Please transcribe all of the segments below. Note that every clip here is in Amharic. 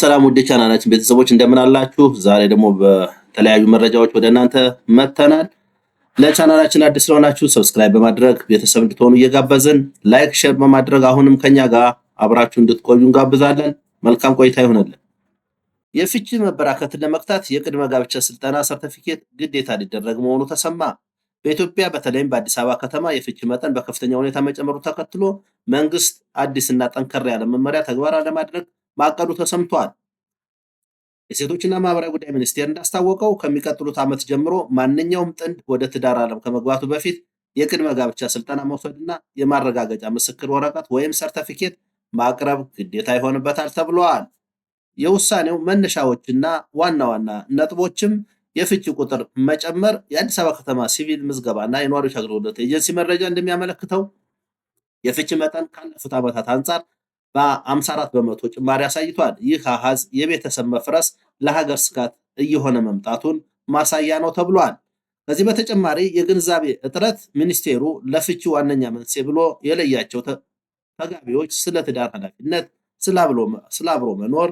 ሰላም ውድ ቻናላችን ቤተሰቦች እንደምን አላችሁ? ዛሬ ደግሞ በተለያዩ መረጃዎች ወደ እናንተ መጥተናል። ለቻናላችን አዲስ ስለሆናችሁ ሰብስክራይብ በማድረግ ቤተሰብ እንድትሆኑ እየጋበዝን ላይክ፣ ሼር በማድረግ አሁንም ከኛ ጋር አብራችሁ እንድትቆዩ እንጋብዛለን። መልካም ቆይታ ይሆንልን። የፍቺ መበራከትን ለመግታት የቅድመ ጋብቻ ስልጠና ሰርቲፊኬት ግዴታ ሊደረግ መሆኑ ተሰማ። በኢትዮጵያ በተለይም በአዲስ አበባ ከተማ የፍቺ መጠን በከፍተኛ ሁኔታ መጨመሩ ተከትሎ መንግስት አዲስና ጠንከር ያለ መመሪያ ተግባራዊ ለማድረግ ማቀዱ ተሰምቷል። የሴቶችና ማህበራዊ ጉዳይ ሚኒስቴር እንዳስታወቀው ከሚቀጥሉት ዓመት ጀምሮ ማንኛውም ጥንድ ወደ ትዳር ዓለም ከመግባቱ በፊት የቅድመ ጋብቻ ስልጠና መውሰድና የማረጋገጫ ምስክር ወረቀት ወይም ሰርተፊኬት ማቅረብ ግዴታ ይሆንበታል ተብሏል። የውሳኔው መነሻዎችና ዋና ዋና ነጥቦችም የፍቺ ቁጥር መጨመር። የአዲስ አበባ ከተማ ሲቪል ምዝገባና የነዋሪዎች አገልግሎት ኤጀንሲ መረጃ እንደሚያመለክተው የፍቺ መጠን ካለፉት ዓመታት አንጻር በ54 በመቶ ጭማሪ አሳይቷል። ይህ አሃዝ የቤተሰብ መፍረስ ለሀገር ስጋት እየሆነ መምጣቱን ማሳያ ነው ተብሏል። ከዚህ በተጨማሪ የግንዛቤ እጥረት ሚኒስቴሩ ለፍቺ ዋነኛ መንስኤ ብሎ የለያቸው ተጋቢዎች ስለ ትዳር ኃላፊነት፣ ስለ አብሮ መኖር፣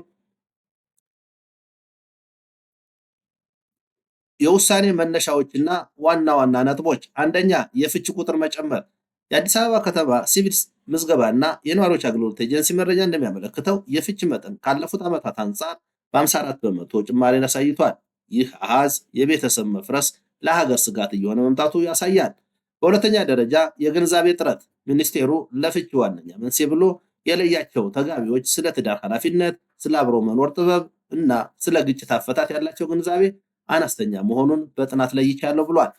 የውሳኔ መነሻዎችና ዋና ዋና ነጥቦች። አንደኛ፣ የፍቺ ቁጥር መጨመር። የአዲስ አበባ ከተማ ሲቪል ምዝገባና የነዋሪዎች አገልግሎት ኤጀንሲ መረጃ እንደሚያመለክተው የፍቺ መጠን ካለፉት ዓመታት አንጻር በ54 በመቶ ጭማሪን አሳይቷል። ይህ አሃዝ የቤተሰብ መፍረስ ለሀገር ስጋት እየሆነ መምጣቱ ያሳያል። በሁለተኛ ደረጃ የግንዛቤ እጥረት ሚኒስቴሩ ለፍቺ ዋነኛ መንስኤ ብሎ የለያቸው ተጋቢዎች ስለ ትዳር ኃላፊነት፣ ስለ አብሮ መኖር ጥበብ እና ስለ ግጭት አፈታት ያላቸው ግንዛቤ አነስተኛ መሆኑን በጥናት ለይቻለሁ ብሏል።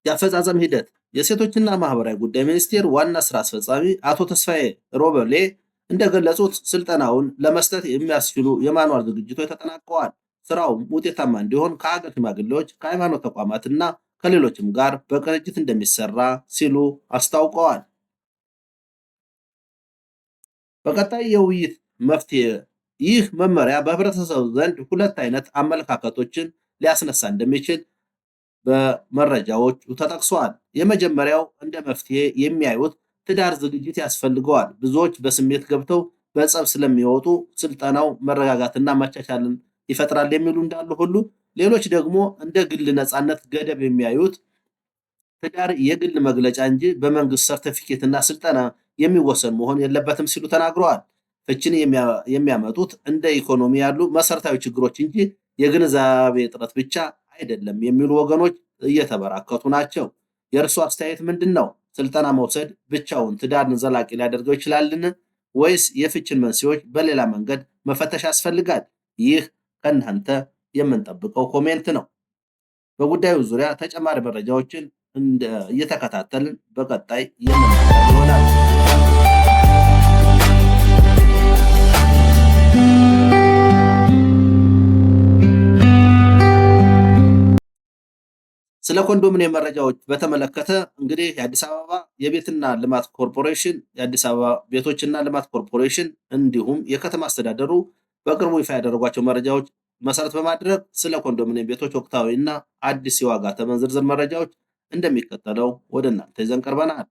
የአፈጻጸም ሂደት የሴቶችና ማህበራዊ ጉዳይ ሚኒስቴር ዋና ስራ አስፈጻሚ አቶ ተስፋዬ ሮበሌ እንደገለጹት ስልጠናውን ለመስጠት የሚያስችሉ የማንዋል ዝግጅቶች ተጠናቀዋል። ስራውም ውጤታማ እንዲሆን ከሀገር ሽማግሌዎች፣ ከሃይማኖት ተቋማትና ከሌሎችም ጋር በቅንጅት እንደሚሰራ ሲሉ አስታውቀዋል። በቀጣይ የውይይት መፍትሄ ይህ መመሪያ በህብረተሰቡ ዘንድ ሁለት አይነት አመለካከቶችን ሊያስነሳ እንደሚችል በመረጃዎቹ ተጠቅሷል። የመጀመሪያው እንደ መፍትሄ የሚያዩት ትዳር ዝግጅት ያስፈልገዋል፣ ብዙዎች በስሜት ገብተው በጸብ ስለሚወጡ ስልጠናው መረጋጋትና መቻቻልን ይፈጥራል የሚሉ እንዳሉ ሁሉ ሌሎች ደግሞ እንደ ግል ነፃነት ገደብ የሚያዩት ትዳር የግል መግለጫ እንጂ በመንግስት ሰርቲፊኬትና ስልጠና የሚወሰን መሆን የለበትም ሲሉ ተናግረዋል። ፍቺን የሚያመጡት እንደ ኢኮኖሚ ያሉ መሰረታዊ ችግሮች እንጂ የግንዛቤ እጥረት ብቻ አይደለም የሚሉ ወገኖች እየተበራከቱ ናቸው። የእርሱ አስተያየት ምንድን ነው? ስልጠና መውሰድ ብቻውን ትዳርን ዘላቂ ሊያደርገው ይችላልን? ወይስ የፍቺን መንስኤዎች በሌላ መንገድ መፈተሽ ያስፈልጋል? ይህ ከእናንተ የምንጠብቀው ኮሜንት ነው። በጉዳዩ ዙሪያ ተጨማሪ መረጃዎችን እየተከታተልን በቀጣይ የምናቀርብ ይሆናል። ስለ ኮንዶሚኒየም መረጃዎች በተመለከተ እንግዲህ የአዲስ አበባ የቤትና ልማት ኮርፖሬሽን፣ የአዲስ አበባ ቤቶችና ልማት ኮርፖሬሽን እንዲሁም የከተማ አስተዳደሩ በቅርቡ ይፋ ያደረጓቸው መረጃዎች መሰረት በማድረግ ስለ ኮንዶሚኒየም ቤቶች ወቅታዊ እና አዲስ የዋጋ ተመን ዝርዝር መረጃዎች እንደሚከተለው ወደ እናንተ ይዘን ቀርበናል።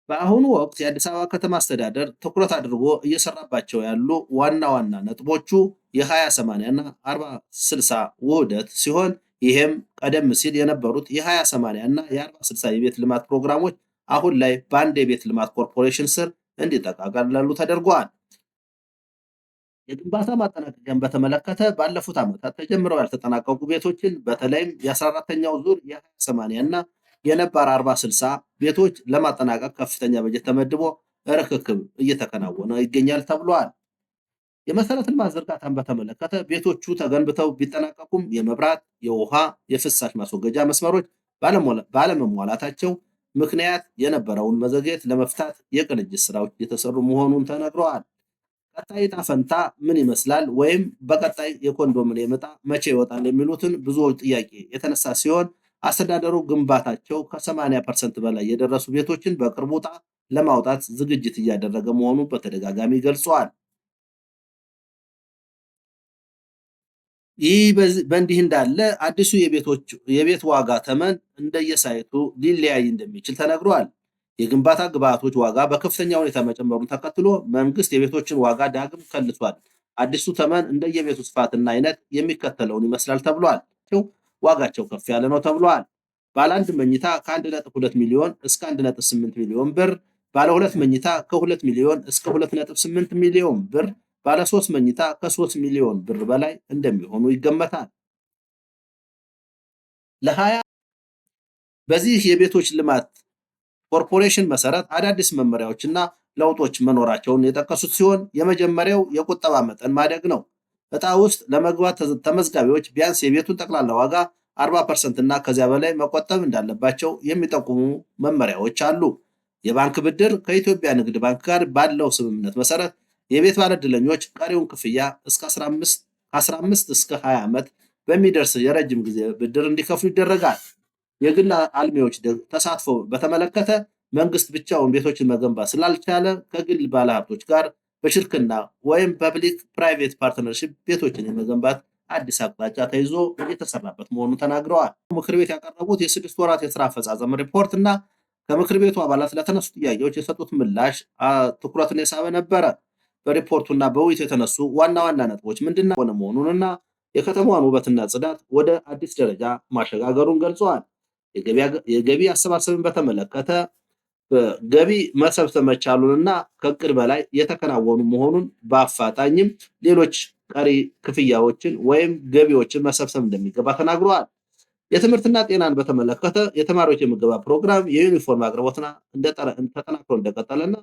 በአሁኑ ወቅት የአዲስ አበባ ከተማ አስተዳደር ትኩረት አድርጎ እየሰራባቸው ያሉ ዋና ዋና ነጥቦቹ የ20/80 እና 40/60 ውህደት ሲሆን ይሄም ቀደም ሲል የነበሩት የ20/80 እና የ40/60 የቤት ልማት ፕሮግራሞች አሁን ላይ በአንድ የቤት ልማት ኮርፖሬሽን ስር እንዲጠቃለሉ ተደርጓል። የግንባታ ማጠናቀቂያን በተመለከተ ባለፉት ዓመታት ተጀምረው ያልተጠናቀቁ ቤቶችን በተለይም የ14ኛው ዙር የ20/80 እና የነባር 40/60 ቤቶች ለማጠናቀቅ ከፍተኛ በጀት ተመድቦ ርክክብ እየተከናወነ ይገኛል ተብሏል። የመሰረተ ልማት ዝርጋታን በተመለከተ ቤቶቹ ተገንብተው ቢጠናቀቁም የመብራት፣ የውሃ፣ የፍሳሽ ማስወገጃ መስመሮች ባለመሟላታቸው ምክንያት የነበረውን መዘግየት ለመፍታት የቅንጅት ስራዎች እየተሰሩ መሆኑን ተነግረዋል። ቀጣይ ዕጣ ፈንታ ምን ይመስላል ወይም በቀጣይ የኮንዶሚኒየም ዕጣ መቼ ይወጣል የሚሉትን ብዙዎች ጥያቄ የተነሳ ሲሆን አስተዳደሩ ግንባታቸው ከ80% በላይ የደረሱ ቤቶችን በቅርቡ ዕጣ ለማውጣት ዝግጅት እያደረገ መሆኑን በተደጋጋሚ ገልጿል። ይህ በእንዲህ እንዳለ አዲሱ የቤት ዋጋ ተመን እንደየሳይቱ ሊለያይ እንደሚችል ተነግሯል። የግንባታ ግብዓቶች ዋጋ በከፍተኛ ሁኔታ መጨመሩን ተከትሎ መንግስት የቤቶችን ዋጋ ዳግም ከልሷል። አዲሱ ተመን እንደየቤቱ ስፋትና አይነት የሚከተለውን ይመስላል ተብሏል። ዋጋቸው ከፍ ያለ ነው ተብሏል። ባለ 1 መኝታ ከ1.2 ሚሊዮን እስከ 1.8 ሚሊዮን ብር፣ ባለ 2 መኝታ ከ2 ሚሊዮን እስከ 2.8 ሚሊዮን ብር፣ ባለ 3 መኝታ ከ3 ሚሊዮን ብር በላይ እንደሚሆኑ ይገመታል። በዚህ የቤቶች ልማት ኮርፖሬሽን መሰረት አዳዲስ መመሪያዎችና ለውጦች መኖራቸውን የጠቀሱት ሲሆን የመጀመሪያው የቁጠባ መጠን ማደግ ነው። እጣ ውስጥ ለመግባት ተመዝጋቢዎች ቢያንስ የቤቱን ጠቅላላ ዋጋ 40% እና ከዚያ በላይ መቆጠብ እንዳለባቸው የሚጠቁሙ መመሪያዎች አሉ። የባንክ ብድር ከኢትዮጵያ ንግድ ባንክ ጋር ባለው ስምምነት መሰረት የቤት ባለዕድለኞች ቀሪውን ክፍያ እስከ 15 እስከ 20 ዓመት በሚደርስ የረጅም ጊዜ ብድር እንዲከፍሉ ይደረጋል። የግል አልሚዎች ተሳትፎ በተመለከተ መንግስት ብቻውን ቤቶችን መገንባት ስላልቻለ ከግል ባለሀብቶች ጋር በሽርክና ወይም ፐብሊክ ፕራይቬት ፓርትነርሺፕ ቤቶችን የመገንባት አዲስ አቅጣጫ ተይዞ እየተሰራበት መሆኑን ተናግረዋል። ምክር ቤት ያቀረቡት የ6 ወራት የስራ አፈጻጸም ሪፖርት እና ከምክር ቤቱ አባላት ለተነሱ ጥያቄዎች የሰጡት ምላሽ ትኩረትን የሳበ ነበረ። በሪፖርቱና በውይይቱ የተነሱ ዋና ዋና ነጥቦች ምንድን መሆኑንና የከተማዋን ውበትና ጽዳት ወደ አዲስ ደረጃ ማሸጋገሩን ገልጸዋል። የገቢ አሰባሰብን በተመለከተ ገቢ መሰብሰብ መቻሉንና ከእቅድ በላይ የተከናወኑ መሆኑን በአፋጣኝም ሌሎች ቀሪ ክፍያዎችን ወይም ገቢዎችን መሰብሰብ እንደሚገባ ተናግረዋል። የትምህርትና ጤናን በተመለከተ የተማሪዎች የምገባ ፕሮግራም የዩኒፎርም አቅርቦትና ተጠናክሮ እንደቀጠለና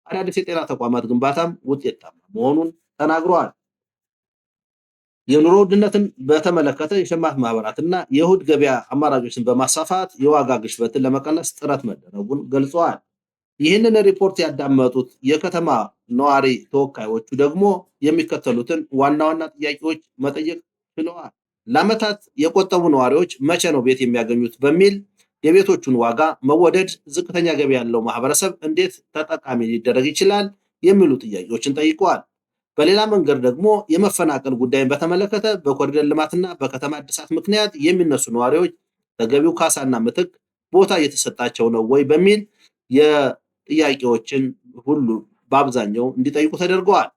አዳዲስ የጤና ተቋማት ግንባታም ውጤታማ መሆኑን ተናግረዋል። የኑሮ ውድነትን በተመለከተ የሸማች ማህበራትና የእሁድ ገበያ አማራጮችን በማስፋፋት የዋጋ ግሽበትን ለመቀነስ ጥረት መደረጉን ገልጸዋል። ይህንን ሪፖርት ያዳመጡት የከተማ ነዋሪ ተወካዮቹ ደግሞ የሚከተሉትን ዋና ዋና ጥያቄዎች መጠየቅ ችለዋል። ለዓመታት የቆጠቡ ነዋሪዎች መቼ ነው ቤት የሚያገኙት በሚል የቤቶቹን ዋጋ መወደድ ዝቅተኛ ገቢ ያለው ማህበረሰብ እንዴት ተጠቃሚ ሊደረግ ይችላል የሚሉ ጥያቄዎችን ጠይቀዋል። በሌላ መንገድ ደግሞ የመፈናቀል ጉዳይን በተመለከተ በኮሪደር ልማትና በከተማ እድሳት ምክንያት የሚነሱ ነዋሪዎች ተገቢው ካሳና ምትክ ቦታ እየተሰጣቸው ነው ወይ በሚል የጥያቄዎችን ሁሉ በአብዛኛው እንዲጠይቁ ተደርገዋል።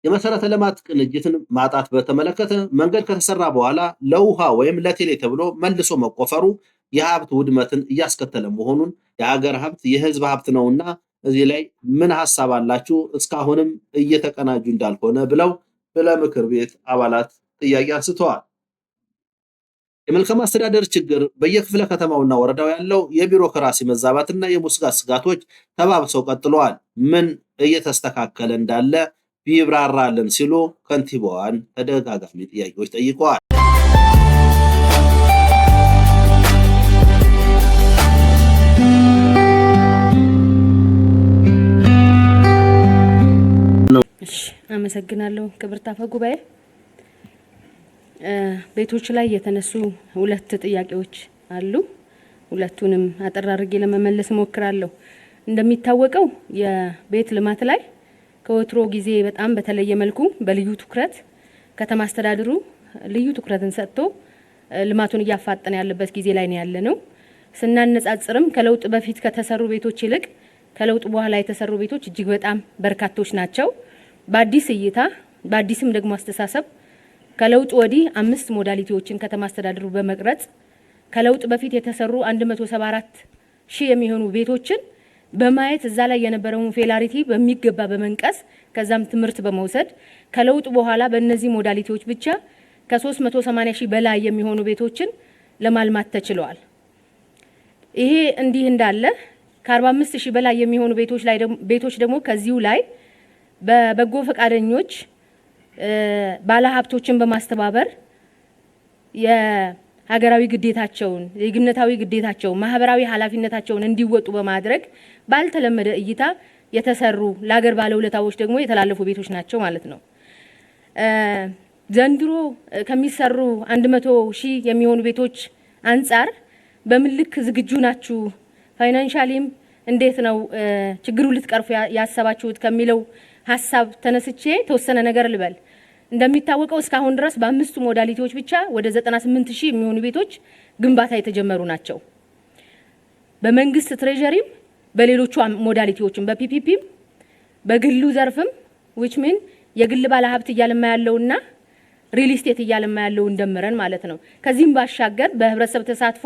የመሰረተ ልማት ቅንጅትን ማጣት በተመለከተ መንገድ ከተሰራ በኋላ ለውሃ ወይም ለቴሌ ተብሎ መልሶ መቆፈሩ የሀብት ውድመትን እያስከተለ መሆኑን የሀገር ሀብት የህዝብ ሀብት ነውና እዚህ ላይ ምን ሐሳብ አላችሁ? እስካሁንም እየተቀናጁ እንዳልሆነ ብለው ለምክር ቤት አባላት ጥያቄ አንስተዋል። የመልካም አስተዳደር ችግር በየክፍለ ከተማውና ወረዳው ያለው የቢሮክራሲ መዛባትና የሙስና ስጋቶች ተባብሰው ቀጥለዋል። ምን እየተስተካከለ እንዳለ ቢብራራልን ሲሉ ከንቲባዋን ተደጋጋሚ ጥያቄዎች ጠይቀዋል። አመሰግናለሁ ክብርት አፈ ጉባኤ። ቤቶች ላይ የተነሱ 2 ጥያቄዎች አሉ። ሁለቱንም አጠር አድርጌ ለመመለስ ሞክራለሁ። እንደሚታወቀው የቤት ልማት ላይ ከወትሮ ጊዜ በጣም በተለየ መልኩ በልዩ ትኩረት ከተማ አስተዳደሩ ልዩ ትኩረትን ሰጥቶ ልማቱን እያፋጠነ ያለበት ጊዜ ላይ ነው ያለነው። ስናነጻጽርም ከለውጥ በፊት ከተሰሩ ቤቶች ይልቅ ከለውጥ በኋላ የተሰሩ ቤቶች እጅግ በጣም በርካቶች ናቸው። በአዲስ እይታ በአዲስም ደግሞ አስተሳሰብ ከለውጥ ወዲህ 5 ሞዳሊቲዎችን ከተማ አስተዳደሩ በመቅረጽ ከለውጥ በፊት የተሰሩ 174 ሺህ የሚሆኑ ቤቶችን በማየት እዛ ላይ የነበረውን ፌላሪቲ በሚገባ በመንቀስ ከዛም ትምህርት በመውሰድ ከለውጥ በኋላ በእነዚህ ሞዳሊቲዎች ብቻ ከ380 ሺህ በላይ የሚሆኑ ቤቶችን ለማልማት ተችሏል። ይሄ እንዲህ እንዳለ ከ45 ሺህ በላይ የሚሆኑ ቤቶች ደግሞ ከዚሁ ላይ በበጎ ፈቃደኞች ባለሀብቶችን በማስተባበር የሀገራዊ ግዴታቸውን የግነታዊ ግዴታቸውን ማህበራዊ ኃላፊነታቸውን እንዲወጡ በማድረግ ባልተለመደ እይታ የተሰሩ ለሀገር ባለውለታዎች ደግሞ የተላለፉ ቤቶች ናቸው ማለት ነው። ዘንድሮ ከሚሰሩ 100 ሺህ የሚሆኑ ቤቶች አንጻር በምልክ ዝግጁ ናችሁ? ፋይናንሻሊም እንዴት ነው ችግሩ ልትቀርፉ ያሰባችሁት ከሚለው ሐሳብ ተነስቼ ተወሰነ ነገር ልበል። እንደሚታወቀው እስካሁን ድረስ በ5 ሞዳሊቲዎች ብቻ ወደ 98 ሺህ የሚሆኑ ቤቶች ግንባታ የተጀመሩ ናቸው። በመንግስት ትሬዠሪም በሌሎቹ ሞዳሊቲዎችም በፒፒፒም በግሉ ዘርፍም which mean የግል ባለሀብት እያለማ ያለውና ሪል ስቴት እያለማ ያለው እንደምረን ማለት ነው። ከዚህም ባሻገር በህብረተሰብ ተሳትፎ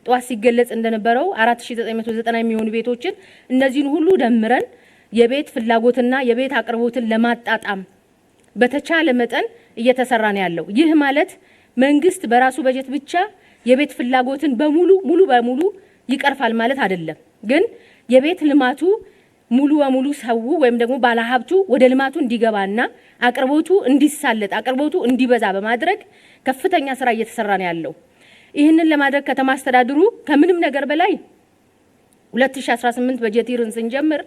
ጧት ሲገለጽ እንደነበረው 4990 የሚሆኑ ቤቶችን እነዚህን ሁሉ ደምረን የቤት ፍላጎትና የቤት አቅርቦትን ለማጣጣም በተቻለ መጠን እየተሰራ ነው ያለው። ይህ ማለት መንግስት በራሱ በጀት ብቻ የቤት ፍላጎትን ሙሉ በሙሉ ይቀርፋል ማለት አይደለም። ግን የቤት ልማቱ ሙሉ በሙሉ ሰው ወይም ደግሞ ባለሀብቱ ወደ ልማቱ እንዲገባና አቅርቦቱ እንዲሳለጥ አቅርቦቱ እንዲበዛ በማድረግ ከፍተኛ ስራ እየተሰራ ነው ያለው። ይህንን ለማድረግ ከተማ አስተዳደሩ ከምንም ነገር በላይ 2018 በጀት ይርን ስንጀምር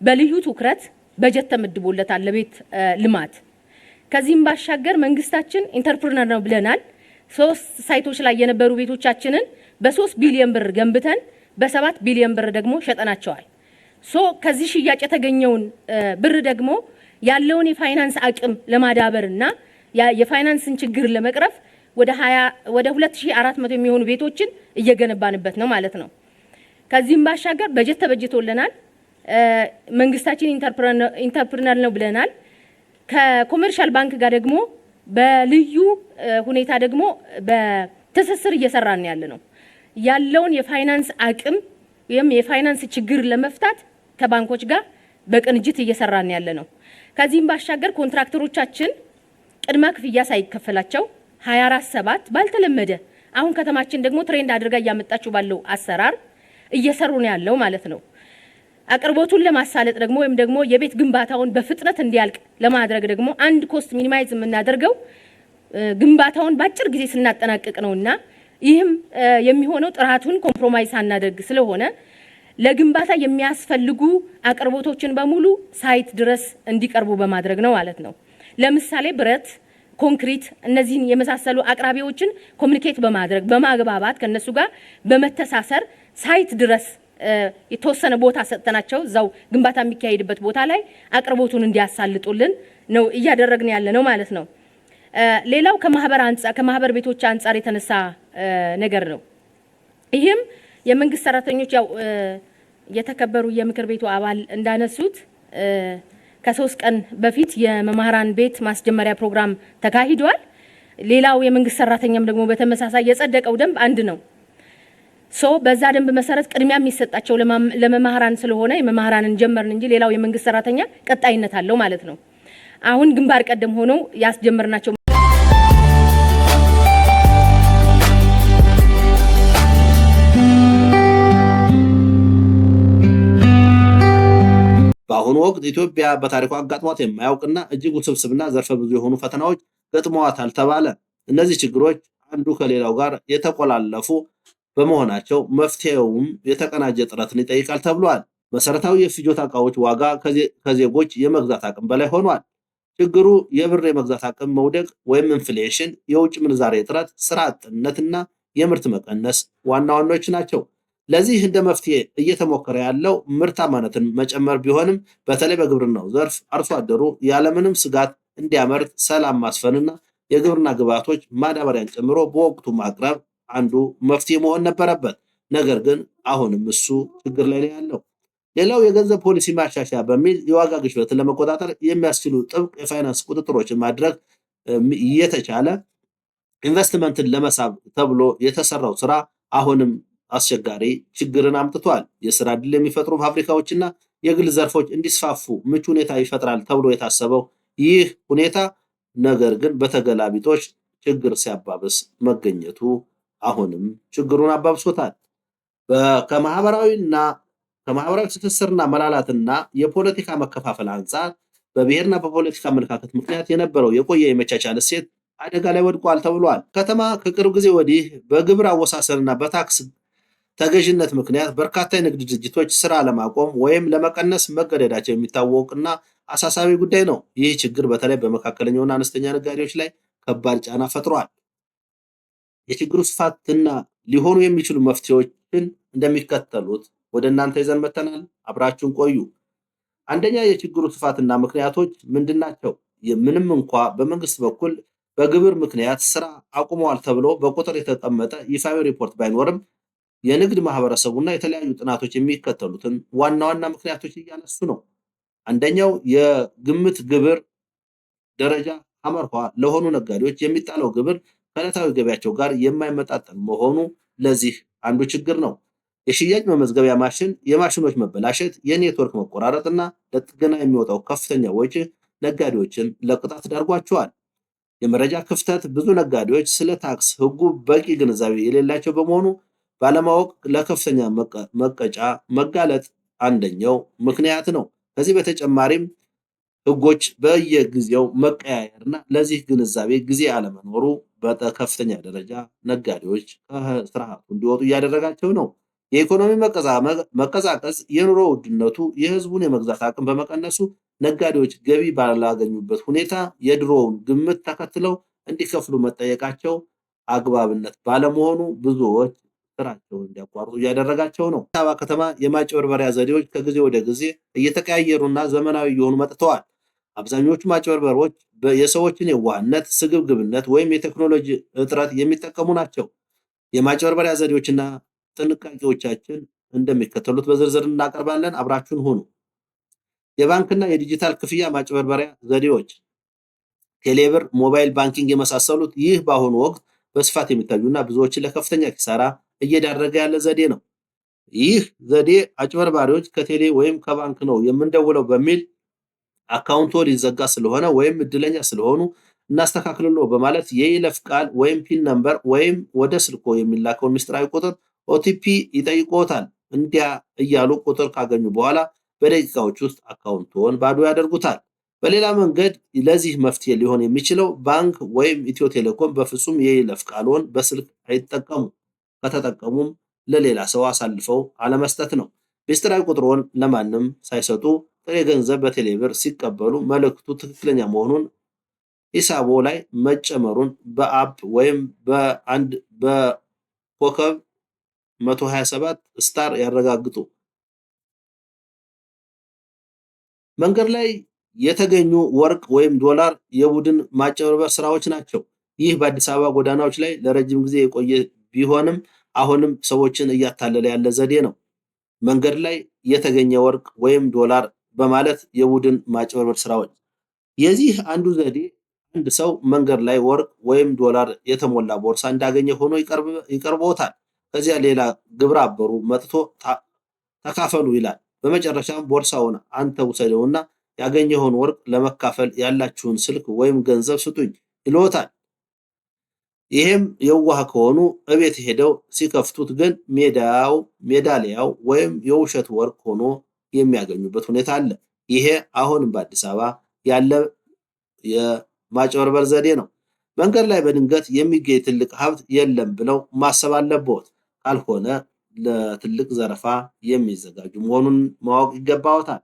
በልዩ ትኩረት በጀት ተመድቦለታል ለቤት ልማት። ከዚህም ባሻገር መንግስታችን ኢንተርፕረነር ነው ብለናል። 3 ሳይቶች ላይ የነበሩ ቤቶቻችንን በ3 ቢሊዮን ብር ገንብተን በ7 ቢሊዮን ብር ደግሞ ሸጠናቸዋል። ከዚህ ሽያጭ የተገኘውን ብር ደግሞ ያለውን የፋይናንስ አቅም ለማዳበርና የፋይናንስን ችግር ለመቅረፍ ወደ 2400 የሚሆኑ ቤቶችን እየገነባንበት ነው ማለት ነው። ከዚህም ባሻገር በጀት ተበጅቶልናል። መንግስታችን ኢንተርፕረነር ነው ብለናል። ከኮመርሻል ባንክ ጋር ደግሞ በልዩ ሁኔታ ደግሞ በትስስር እየሰራን ያለ ነው። ያለውን የፋይናንስ አቅም ወይም የፋይናንስ ችግር ለመፍታት ከባንኮች ጋር በቅንጅት እየሰራን ያለ ነው። ከዚህም ባሻገር ኮንትራክተሮቻችን ቅድመ ክፍያ ሳይከፈላቸው 24/7 ባልተለመደ አሁን ከተማችን ደግሞ ትሬንድ አድርጋ እያመጣችሁ ባለው አሰራር እየሰሩ ነው ያለው ማለት ነው። አቅርቦቱን ለማሳለጥ ደግሞ ወይም ደግሞ የቤት ግንባታውን በፍጥነት እንዲያልቅ ለማድረግ ደግሞ አንድ ኮስት ሚኒማይዝ የምናደርገው ግንባታውን በአጭር ጊዜ ስናጠናቅቅ ነውና ይህም የሚሆነው ጥራቱን ኮምፕሮማይዝ ሳናደርግ ስለሆነ ለግንባታ የሚያስፈልጉ አቅርቦቶችን በሙሉ ሳይት ድረስ እንዲቀርቡ በማድረግ ነው ማለት ነው። ለምሳሌ ብረት፣ ኮንክሪት እነዚህን የመሳሰሉ አቅራቢዎችን ኮሙኒኬት በማድረግ በማግባባት ከነሱ ጋር በመተሳሰር ሳይት ድረስ የተወሰነ ቦታ ሰጥተናቸው እዛው ግንባታ የሚካሄድበት ቦታ ላይ አቅርቦቱን እንዲያሳልጡልን ነው እያደረግን ያለ ነው ማለት ነው። ሌላው ከማህበር ቤቶች አንጻር የተነሳ ነገር ነው። ይህም የመንግስት ሰራተኞች ያው የተከበሩ የምክር ቤቱ አባል እንዳነሱት ከ3 ቀን በፊት የመምህራን ቤት ማስጀመሪያ ፕሮግራም ተካሂዷል። ሌላው የመንግስት ሰራተኛም ደግሞ በተመሳሳይ የጸደቀው ደንብ አንድ ነው። በዛ ደንብ መሰረት ቅድሚያ የሚሰጣቸው ለመምህራን ስለሆነ የመምህራንን ጀመርን እንጂ ሌላው የመንግስት ሰራተኛ ቀጣይነት አለው ማለት ነው። አሁን ግንባር ቀደም ሆነው ያስጀመርናቸው በአሁኑ ወቅት ኢትዮጵያ በታሪኳ አጋጥሟት የማያውቅና እጅግ ውስብስብና ዘርፈ ብዙ የሆኑ ፈተናዎች ገጥመዋታል ተባለ። እነዚህ ችግሮች አንዱ ከሌላው ጋር የተቆላለፉ በመሆናቸው መፍትሄውም የተቀናጀ ጥረትን ይጠይቃል ተብሏል። መሰረታዊ የፍጆታ ዕቃዎች ዋጋ ከዜጎች የመግዛት አቅም በላይ ሆኗል። ችግሩ የብር የመግዛት አቅም መውደቅ ወይም ኢንፍሌሽን፣ የውጭ ምንዛሬ እጥረት፣ ስራ አጥነትና የምርት መቀነስ ዋና ዋናዎች ናቸው። ለዚህ እንደ መፍትሄ እየተሞከረ ያለው ምርታማነትን መጨመር ቢሆንም በተለይ በግብርናው ዘርፍ አርሶ አደሩ ያለምንም ስጋት እንዲያመርት ሰላም ማስፈንና የግብርና ግብዓቶች ማዳበሪያን ጨምሮ በወቅቱ ማቅረብ አንዱ መፍትሄ መሆን ነበረበት። ነገር ግን አሁንም እሱ ችግር ላይ ነው ያለው። ሌላው የገንዘብ ፖሊሲ ማሻሻያ በሚል የዋጋ ግሽበትን ለመቆጣጠር የሚያስችሉ ጥብቅ የፋይናንስ ቁጥጥሮችን ማድረግ እየተቻለ ኢንቨስትመንትን ለመሳብ ተብሎ የተሰራው ስራ አሁንም አስቸጋሪ ችግርን አምጥቷል። የስራ ዕድል የሚፈጥሩ ፋብሪካዎችና የግል ዘርፎች እንዲስፋፉ ምቹ ሁኔታ ይፈጥራል ተብሎ የታሰበው ይህ ሁኔታ ነገር ግን በተገላቢጦች ችግር ሲያባብስ መገኘቱ አሁንም ችግሩን አባብሶታል። ከማህበራዊ ትስስርና መላላትና የፖለቲካ መከፋፈል አንጻር በብሔርና በፖለቲካ አመለካከት ምክንያት የነበረው የቆየ የመቻቻል እሴት አደጋ ላይ ወድቋል ተብሏል። ከተማ ከቅርብ ጊዜ ወዲህ በግብር አወሳሰልና በታክስ ተገዥነት ምክንያት በርካታ የንግድ ድርጅቶች ስራ ለማቆም ወይም ለመቀነስ መገደዳቸው የሚታወቅና አሳሳቢ ጉዳይ ነው። ይህ ችግር በተለይ በመካከለኛውና አነስተኛ ነጋዴዎች ላይ ከባድ ጫና ፈጥሯል። የችግሩ ስፋትና ሊሆኑ የሚችሉ መፍትሄዎችን እንደሚከተሉት ወደ እናንተ ይዘን መተናል። አብራችሁን ቆዩ። አንደኛ፣ የችግሩ ስፋትና ምክንያቶች ምንድናቸው? ምንም እንኳ በመንግስት በኩል በግብር ምክንያት ስራ አቁመዋል ተብሎ በቁጥር የተቀመጠ ይፋዊ ሪፖርት ባይኖርም የንግድ ማህበረሰቡና የተለያዩ ጥናቶች የሚከተሉትን ዋና ዋና ምክንያቶች እያነሱ ነው። አንደኛው የግምት ግብር ደረጃ ሐመርኋ ለሆኑ ነጋዴዎች የሚጣለው ግብር ከዕለታዊ ገቢያቸው ጋር የማይመጣጠን መሆኑ ለዚህ አንዱ ችግር ነው። የሽያጭ መመዝገቢያ ማሽን የማሽኖች መበላሸት፣ የኔትወርክ መቆራረጥና ለጥገና የሚወጣው ከፍተኛ ወጪ ነጋዴዎችን ለቅጣት ዳርጓቸዋል። የመረጃ ክፍተት ብዙ ነጋዴዎች ስለ ታክስ ሕጉ በቂ ግንዛቤ የሌላቸው በመሆኑ ባለማወቅ ለከፍተኛ መቀጫ መጋለጥ አንደኛው ምክንያት ነው። ከዚህ በተጨማሪም ሕጎች በየጊዜው መቀያየርና ለዚህ ግንዛቤ ጊዜ አለመኖሩ በከፍተኛ ደረጃ ነጋዴዎች ከስርዓቱ እንዲወጡ እያደረጋቸው ነው። የኢኮኖሚ መቀዛቀዝ የኑሮ ውድነቱ የህዝቡን የመግዛት አቅም በመቀነሱ ነጋዴዎች ገቢ ባላገኙበት ሁኔታ የድሮውን ግምት ተከትለው እንዲከፍሉ መጠየቃቸው አግባብነት ባለመሆኑ ብዙዎች ስራቸውን እንዲያቋርጡ እያደረጋቸው ነው። አዲስ አበባ ከተማ የማጭበርበሪያ ዘዴዎች ከጊዜ ወደ ጊዜ እየተቀያየሩና ዘመናዊ እየሆኑ መጥተዋል። አብዛኞቹ ማጭበርበሮች የሰዎችን የዋህነት፣ ስግብግብነት ወይም የቴክኖሎጂ እጥረት የሚጠቀሙ ናቸው። የማጭበርበሪያ ዘዴዎችና ጥንቃቄዎቻችን እንደሚከተሉት በዝርዝር እናቀርባለን። አብራችሁን ሁኑ። የባንክና የዲጂታል ክፍያ ማጭበርበሪያ ዘዴዎች፣ ቴሌብር፣ ሞባይል ባንኪንግ የመሳሰሉት። ይህ በአሁኑ ወቅት በስፋት የሚታዩና ብዙዎችን ለከፍተኛ ኪሳራ እየዳረገ ያለ ዘዴ ነው። ይህ ዘዴ አጭበርባሪዎች ከቴሌ ወይም ከባንክ ነው የምንደውለው በሚል አካውንቶ ሊዘጋ ስለሆነ ወይም እድለኛ ስለሆኑ እናስተካክልሎ በማለት የይለፍ ቃል ወይም ፒን ነምበር ወይም ወደ ስልኮ የሚላከውን ምስጢራዊ ቁጥር ኦቲፒ ይጠይቆታል። እንዲያ እያሉ ቁጥር ካገኙ በኋላ በደቂቃዎች ውስጥ አካውንቶን ባዶ ያደርጉታል። በሌላ መንገድ ለዚህ መፍትሄ ሊሆን የሚችለው ባንክ ወይም ኢትዮ ቴሌኮም በፍጹም የይለፍ ቃልዎን በስልክ አይጠቀሙ። ከተጠቀሙም ለሌላ ሰው አሳልፈው አለመስጠት ነው። ምስጢራዊ ቁጥሮን ለማንም ሳይሰጡ ጥሬ ገንዘብ በቴሌብር ሲቀበሉ መልእክቱ ትክክለኛ መሆኑን ሂሳቦ ላይ መጨመሩን በአፕ ወይም በኮከብ 127 ስታር ያረጋግጡ። መንገድ ላይ የተገኙ ወርቅ ወይም ዶላር የቡድን ማጭበርበር ስራዎች ናቸው። ይህ በአዲስ አበባ ጎዳናዎች ላይ ለረጅም ጊዜ የቆየ ቢሆንም አሁንም ሰዎችን እያታለለ ያለ ዘዴ ነው። መንገድ ላይ የተገኘ ወርቅ ወይም ዶላር በማለት የቡድን ማጭበርበር ስራዎች። የዚህ አንዱ ዘዴ አንድ ሰው መንገድ ላይ ወርቅ ወይም ዶላር የተሞላ ቦርሳ እንዳገኘ ሆኖ ይቀርቦታል። ከዚያ ሌላ ግብረ አበሩ መጥቶ ተካፈሉ ይላል። በመጨረሻም ቦርሳውን አንተ ውሰደውና ያገኘውን ወርቅ ለመካፈል ያላችሁን ስልክ ወይም ገንዘብ ስጡኝ ይልዎታል። ይህም የዋህ ከሆኑ እቤት ሄደው ሲከፍቱት ግን ሜዳሊያው ወይም የውሸት ወርቅ ሆኖ የሚያገኙበት ሁኔታ አለ። ይሄ አሁንም በአዲስ አበባ ያለ የማጭበርበር ዘዴ ነው። መንገድ ላይ በድንገት የሚገኝ ትልቅ ሀብት የለም ብለው ማሰብ አለብዎት። ካልሆነ ለትልቅ ዘረፋ የሚዘጋጁ መሆኑን ማወቅ ይገባዎታል።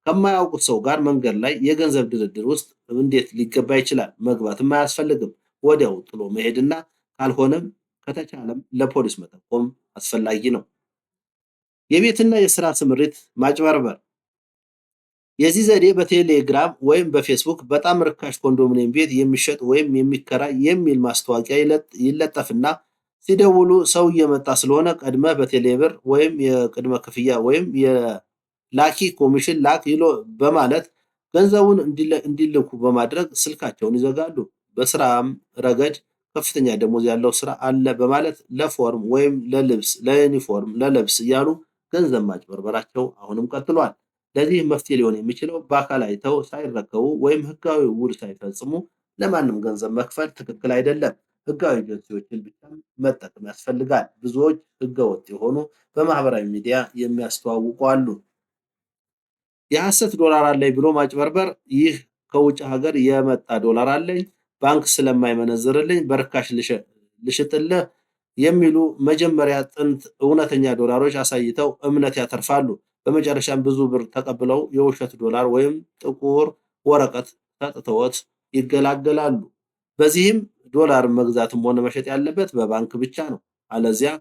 ከማያውቁት ሰው ጋር መንገድ ላይ የገንዘብ ድርድር ውስጥ እንዴት ሊገባ ይችላል? መግባትም አያስፈልግም። ወዲያው ጥሎ መሄድና ካልሆነም ከተቻለም ለፖሊስ መጠቆም አስፈላጊ ነው። የቤትና የስራ ስምሪት ማጭበርበር። የዚህ ዘዴ በቴሌግራም ወይም በፌስቡክ በጣም ርካሽ ኮንዶሚኒየም ቤት የሚሸጥ ወይም የሚከራይ የሚል ማስታወቂያ ይለጠፍና ሲደውሉ ሰው እየመጣ ስለሆነ ቀድመ በቴሌብር ወይም የቅድመ ክፍያ ወይም የላኪ ኮሚሽን ላክ ይሎ በማለት ገንዘቡን እንዲልኩ በማድረግ ስልካቸውን ይዘጋሉ። በስራም ረገድ ከፍተኛ ደሞዝ ያለው ስራ አለ በማለት ለፎርም ወይም ለዩኒፎርም ለልብስ እያሉ ገንዘብ ማጭበርበራቸው አሁንም ቀጥሏል። ለዚህ መፍትሄ ሊሆን የሚችለው በአካል አይተው ሳይረከቡ ወይም ህጋዊ ውል ሳይፈጽሙ ለማንም ገንዘብ መክፈል ትክክል አይደለም። ህጋዊ ኤጀንሲዎችን ብቻ መጠቀም ያስፈልጋል። ብዙዎች ህገወጥ የሆኑ በማህበራዊ ሚዲያ የሚያስተዋውቁ አሉ። የሐሰት ዶላር አለኝ ብሎ ማጭበርበር። ይህ ከውጭ ሀገር የመጣ ዶላር አለኝ ባንክ ስለማይመነዝርልኝ በርካሽ ልሽጥልህ የሚሉ መጀመሪያ ጥንት እውነተኛ ዶላሮች አሳይተው እምነት ያተርፋሉ። በመጨረሻም ብዙ ብር ተቀብለው የውሸት ዶላር ወይም ጥቁር ወረቀት ሰጥተውት ይገላገላሉ። በዚህም ዶላር መግዛትም ሆነ መሸጥ ያለበት በባንክ ብቻ ነው። አለዚያ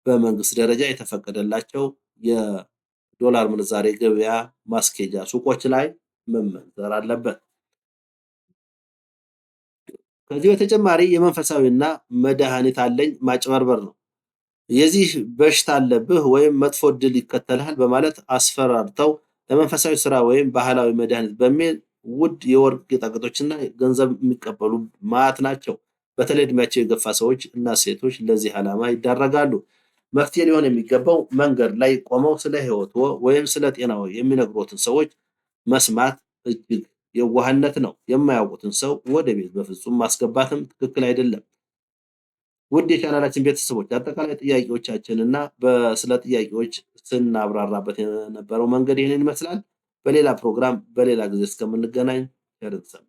በመንግስት ደረጃ የተፈቀደላቸው የዶላር ምንዛሬ ገበያ ማስኬጃ ሱቆች ላይ መመንዘር አለበት። ከዚህ በተጨማሪ የመንፈሳዊና መድኃኒት አለኝ ማጭበርበር ነው። የዚህ በሽታ አለብህ ወይም መጥፎ ዕድል ይከተልሃል በማለት አስፈራርተው ለመንፈሳዊ ስራ ወይም ባህላዊ መድኃኒት በሚል ውድ የወርቅ ጌጣጌጦችና ገንዘብ የሚቀበሉ ማዕት ናቸው። በተለይ እድሜያቸው የገፋ ሰዎች እና ሴቶች ለዚህ ዓላማ ይዳረጋሉ። መፍትሄ ሊሆን የሚገባው መንገድ ላይ ቆመው ስለ ሕይወትዎ ወይም ስለ ጤናዎ የሚነግሮትን ሰዎች መስማት እጅግ የዋህነት ነው። የማያውቁትን ሰው ወደ ቤት በፍጹም ማስገባትም ትክክል አይደለም። ውድ የቻናላችን ቤተሰቦች አጠቃላይ ጥያቄዎቻችን እና ስለ ጥያቄዎች ስናብራራበት የነበረው መንገድ ይህንን ይመስላል። በሌላ ፕሮግራም በሌላ ጊዜ እስከምንገናኝ ቸር እንሰንብት።